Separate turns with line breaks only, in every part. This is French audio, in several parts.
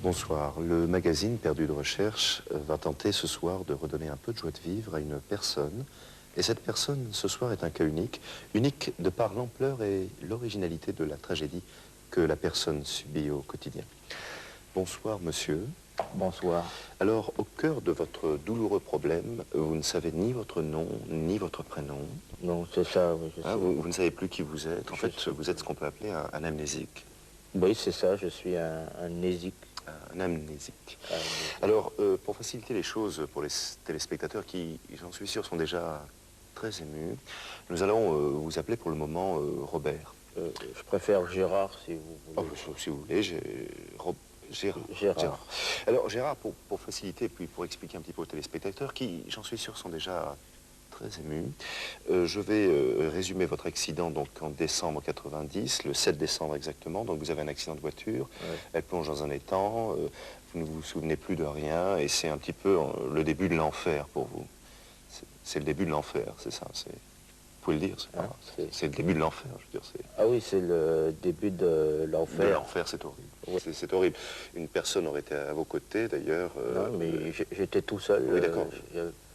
Bonsoir. Le magazine Perdu de Recherche va tenter ce soir de redonner un peu de joie de vivre à une personne. Et cette personne, ce soir, est un cas unique. Unique de par l'ampleur et l'originalité de la tragédie que la personne subit au quotidien. Bonsoir, monsieur.
Bonsoir.
Alors, au cœur de votre douloureux problème, vous ne savez ni votre nom, ni votre prénom.
Non, c'est ça, oui, je sais.
Vous ne savez plus qui vous êtes. En fait, vous êtes ce qu'on peut appeler un amnésique.
Oui, c'est ça, je suis un amnésique.
Un amnésique. Alors, pour faciliter les choses pour les téléspectateurs qui, j'en suis sûr, sont déjà très émus, nous allons vous appeler pour le moment Robert.
Je préfère Gérard, si vous voulez.
Oh, si vous voulez, Gérard. Alors, Gérard, pour faciliter, puis pour expliquer un petit peu aux téléspectateurs qui, j'en suis sûr, sont déjà très émus, je vais résumer votre accident donc en décembre 90, le 7 décembre exactement. Donc vous avez un accident de voiture, ouais. Elle plonge dans un étang, vous ne vous souvenez plus de rien, et c'est un petit peu le début de l'enfer pour vous. C'est le début de l'enfer, c'est ça. Vous pouvez le dire, c'est le début de l'enfer, je veux dire.
Ah oui, c'est le début de l'enfer.
De l'enfer, c'est horrible. Oui. C'est horrible. Une personne aurait été à vos côtés, d'ailleurs.
Non, mais j'étais tout seul.
Oui, d'accord.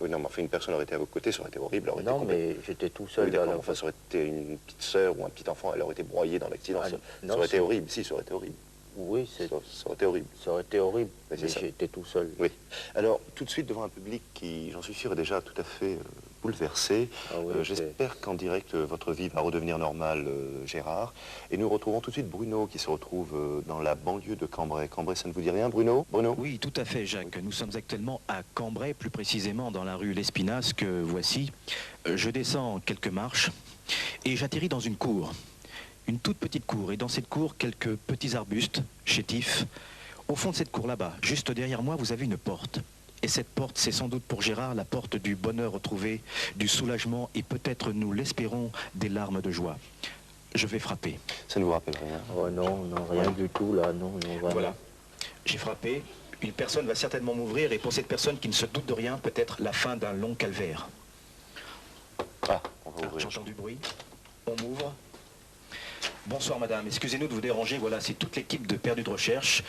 Oui, non, mais enfin, une personne aurait été à vos côtés, ça aurait été horrible.
Non, mais j'étais tout seul.
Oui, d'accord. Enfin, ça aurait été une petite sœur ou un petit enfant, elle aurait été broyée dans l'accident. Ça aurait été horrible. Si, ça aurait été horrible.
Oui,
ça aurait été horrible.
Ça aurait été horrible, mais j'étais tout seul.
Oui. Alors, tout de suite, devant un public qui, j'en suis sûr, est déjà tout à fait bouleversé, oui, j'espère qu'en direct, votre vie va redevenir normale, Gérard. Et nous retrouvons tout de suite Bruno, qui se retrouve dans la banlieue de Cambrai. Cambrai, ça ne vous dit rien, Bruno? Bruno?
Oui, tout à fait, Jacques. Nous sommes actuellement à Cambrai, plus précisément dans la rue Lespinasse, que voici. Je descends quelques marches et j'atterris dans une cour. Une toute petite cour, et dans cette cour, quelques petits arbustes, chétifs. Au fond de cette cour là-bas, juste derrière moi, vous avez une porte. Et cette porte, c'est sans doute pour Gérard la porte du bonheur retrouvé, du soulagement et peut-être, nous l'espérons, des larmes de joie. Je vais frapper.
Ça ne vous rappelle rien?
Oh non, non, rien du tout là, non.
Voilà. J'ai frappé. Une personne va certainement m'ouvrir, et pour cette personne qui ne se doute de rien, peut-être la fin d'un long calvaire.
Ah, on va ouvrir.
J'entends du bruit. On m'ouvre. Bonsoir madame, excusez-nous de vous déranger, voilà, c'est toute l'équipe de Perdu de Recherche.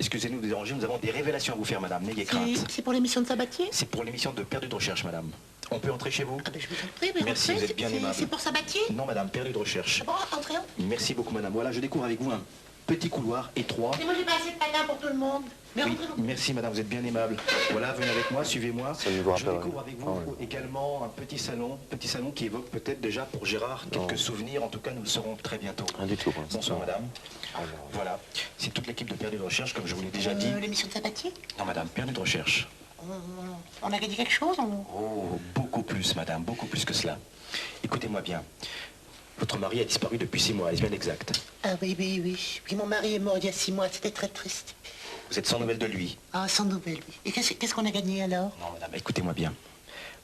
Excusez-nous de déranger, nous avons des révélations à vous faire madame, n'ayez crainte.
C'est pour l'émission de Sabatier?
C'est pour l'émission de Perdu de Recherche madame. On peut entrer chez vous?
Ah ben je vous en prie, mais
merci,
rentrez,
vous êtes bien aimable.
C'est pour Sabatier?
Non madame, Perdu de Recherche.
Ah bon, entrez.
Merci beaucoup madame, voilà, je découvre avec vous un petit couloir étroit.
Mais moi j'ai pas assez de patin pour tout le monde. Mais
oui, merci madame, vous êtes bien aimable. Voilà, venez avec moi, suivez-moi. Je découvre avec vous également un petit salon qui évoque peut-être déjà pour Gérard quelques souvenirs. En tout cas, nous le saurons très bientôt.
Rien du tout.
Bonsoir madame. Voilà, c'est toute l'équipe de Perdu de Recherche, comme je vous l'ai déjà dit.
L'émission de Sabatier?
Non madame, Perdu de Recherche.
On a gagné quelque chose?
Oh, beaucoup plus madame, beaucoup plus que cela. Écoutez-moi bien. Votre mari a disparu depuis 6 mois, est-ce bien exact?
Ah oui. Oui, mon mari est mort il y a 6 mois, c'était très triste.
Vous êtes sans nouvelles de lui?
Ah, sans nouvelles, oui. Et qu'est-ce qu'on a gagné alors?
Non, madame, écoutez-moi bien.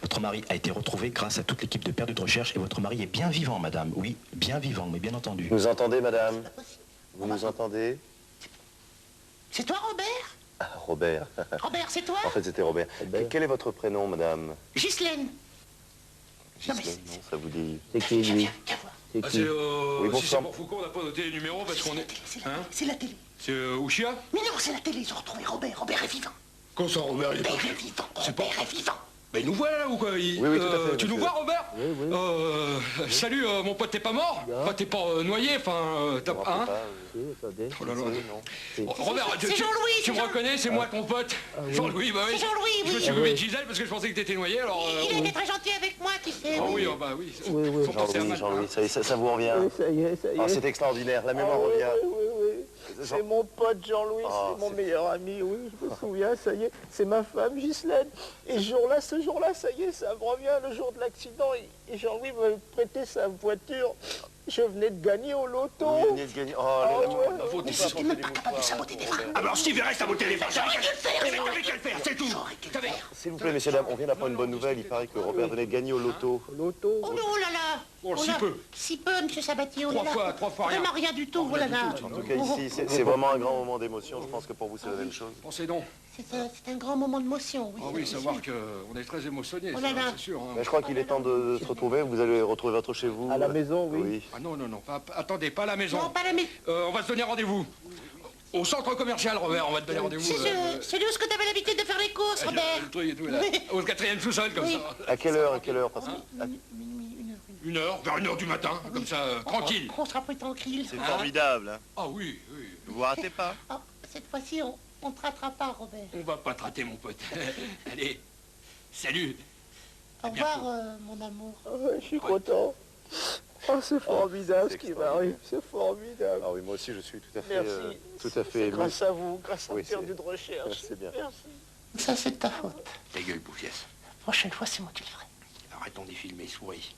Votre mari a été retrouvé grâce à toute l'équipe de Perdu de Recherche, et votre mari est bien vivant, madame. Oui, bien vivant, mais bien entendu.
Vous nous entendez, madame? Vous nous entendez?
C'est toi, Robert?
Ah, Robert.
Robert, c'est toi?
En fait, c'était Robert. Quel est votre prénom, madame?
Ghislaine.
Ghislaine, non, ça vous dit...
C'est qui, lui?
C'est qui?
Oui,
si c'est pour Foucault, on n'a pas noté les numéros parce qu'on est...
C'est la télé.
C'est Ouchia?
Mais non, c'est la télé, ils ont retrouvé Robert. Robert est vivant.
Comment ça, Robert, il est pas...
Robert est vivant. Robert est vivant.
Mais il nous voit là ou quoi?
Oui, tout à fait.
Tu nous vois, Robert?
Oui.
Salut, mon pote, t'es pas mort? Enfin, t'es pas noyé, enfin... t'as
pas...
Oh là là. Robert,
c'est Jean-Louis.
Tu me reconnais, c'est moi ton pote. Jean-Louis, bah oui.
C'est Jean-Louis, oui.
Je me suis occupé de Gisèle parce que je pensais que t'étais noyé, alors...
Il a été très gentil avec moi, tu sais.
Oh oui, bah oui.
Oui.
Jean-Louis, ça vous revient?
Oui, ça y est.
Oh, c'est extraordinaire, la mémoire revient.
Oui. C'est mon pote Jean-Louis, c'est mon meilleur ami, oui, je me souviens, ça y est, c'est ma femme Ghislaine. Et ce jour-là, ça y est, ça me revient, le jour de l'accident, et Jean-Louis m'a prêté sa voiture. Je venais de gagner au loto.
Vous venez de gagner. Oh,
Mais si tu ne m'as capable de saboter des freins.
Alors, Steve, reste à botter les freins.
J'aurais dû le faire.
Mais t'avais qu'à le faire, c'est tout.
S'il vous plaît, messieurs, dames, on vient d'apprendre une bonne nouvelle. Il paraît que Robert venait de gagner au loto.
Loto?
Oh là là.
Oh, si peu.
Si peu, monsieur Sabatier.
Trois fois rien.
Vraiment rien du tout, oh là là.
En tout cas, ici, c'est vraiment un grand moment d'émotion. Je pense que pour vous, c'est la même chose.
Pensez donc.
C'est un grand moment d'émotion, oui.
Ah oui, savoir qu'on est très émotionné, c'est sûr.
Mais je crois qu'il est temps de se retrouver. Vous allez retrouver votre chez vous.
À la maison, oui.
Ah non, attendez, pas à la maison.
Non, pas la maison.
On va se donner rendez-vous. Au centre commercial, Robert, on va te donner rendez-vous.
C'est là où tu avais l'habitude de faire les courses, Robert.
Le truc et tout, là.
Oui.
Au 4e sous-sol, comme ça.
À quelle heure parce que...
Minuit, 1h.
Une heure, vers 1h du matin, comme ça, tranquille.
On sera plus tranquille.
C'est formidable, hein.
Ah oui, oui.
Vous ratez pas.
Ah, cette fois-ci, on te ratera pas, Robert.
On va pas te rater, mon pote. Allez, salut.
Au revoir, mon amour.
Ah ouais, je suis content. Oh, c'est formidable ce qui m'arrive, c'est formidable.
Ah oui, moi aussi je suis tout à fait...
Merci.
tout à fait ému.
Grâce à vous, grâce à
Oui,
perdu de recherche.
c'est bien.
Merci.
Ça, c'est de ta faute.
Ta gueule, bouffiesse.
La prochaine fois, c'est moi qui le ferai.
Arrêtons d'y filmer, souris.